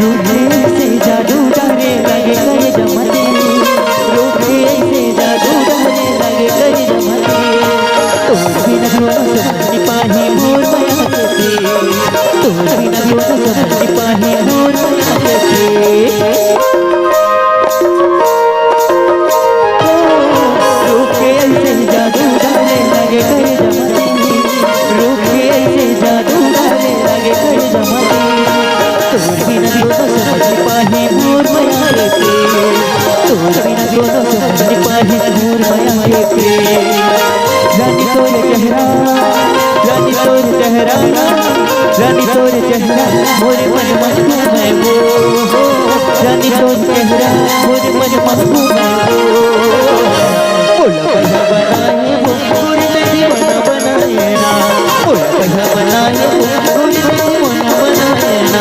रूठे से जादू डाले लगे करे जमते, रूठे से जादू डाले लगे करे जमते, तोर बिना भी समझ पाही मोर माया के, तोर बिना भी समझ पाही मोर माया के। रूठे से जादू डाले लगे करे जमते, रूठे से जादू डाले लगे करे जमते, तोर बिना समझ पाही मोर माया के, तोर बिना समझ पाही मोर माया के। रानी तोर चेहरा, रानी तोर चेहरा, रानी तोर चेहरा मोरे मन मस्त है वो, रानी तोर चेहरा मोरे मन मस्त